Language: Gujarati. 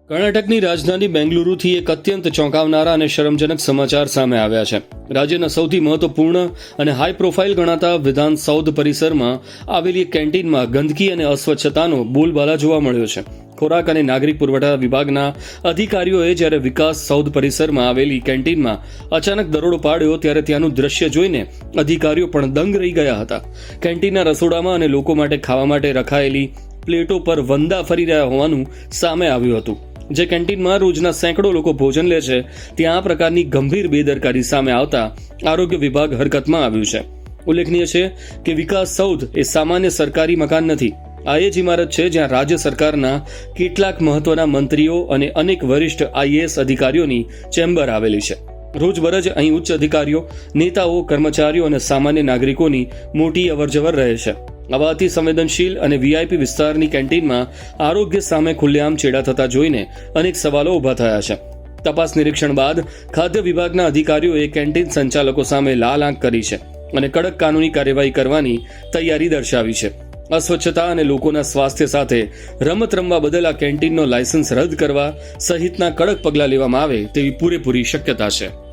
કર્ણાટકની રાજધાની બેંગલુરુથી એક અત્યંત ચોંકાવનારા અને શરમજનક સમાચાર સામે આવ્યા છે. રાજ્યના સૌથી મહત્વપૂર્ણ અને હાઈ પ્રોફાઇલ ગણાતા વિધાન સૌધ પરિસરમાં આવેલી એક કેન્ટીનમાં ગંદકી અને અસ્વચ્છતાનો બોલબાલા જોવા મળ્યો છે. ખોરાક અને નાગરિક પુરવઠા વિભાગના અધિકારીઓએ જ્યારે વિકાસ સૌધ પરિસરમાં આવેલી કેન્ટીનમાં અચાનક દરોડો પાડ્યો ત્યારે ત્યાંનું દ્રશ્ય જોઈને અધિકારીઓ પણ દંગ રહી ગયા હતા. કેન્ટીનના રસોડામાં અને લોકો માટે ખાવા માટે રખાયેલી પ્લેટો પર વંદા ફરી રહ્યા હોવાનું સામે આવ્યું હતું. જે કેન્ટીનમાં રોજના સેંકડો લોકો ભોજન લે છે ત્યાં આ પ્રકારની ગંભીર બેદરકારી સામે આવતા આરોગ્ય વિભાગ હરકતમાં આવ્યું છે. ઉલ્લેખનીય છે કે વિકાસ સૌધ એ સામાન્ય સરકારી મકાન નથી. આ એ જ ઇમારત છે જ્યાં રાજ્ય સરકારના કેટલાક મહત્વના મંત્રીઓ અને અનેક વરિષ્ઠ આઈએએસ અધિકારીઓની ચેમ્બર આવેલી છે. રોજબરોજ અહીં ઉચ્ચ અધિકારીઓ, નેતાઓ, કર્મચારીઓ અને સામાન્ય નાગરિકોની મોટી અવરજવર રહે છે. આવા અતિ સંવેદનશીલ અને વીઆઈપી વિસ્તારની કેન્ટીનમાં આરોગ્ય સામે ખુલ્લેઆમ ચેડા થતા જોઈને અનેક સવાલો ઊભા થયા છે. તપાસ નિરીક્ષણ બાદ ખાદ્ય વિભાગના અધિકારીઓએ કેન્ટીન સંચાલકો સામે લાલ આંખ કરી છે અને કડક કાનૂની કાર્યવાહી કરવાની તૈયારી દર્શાવી છે. અસ્વચ્છતા અને લોકોના સ્વાસ્થ્ય સાથે રમત રમવા બદલ આ કેન્ટીનનો લાયસન્સ રદ કરવા સહિતના કડક પગલાં લેવામાં આવે તેવી પૂરેપૂરી શક્યતા છે.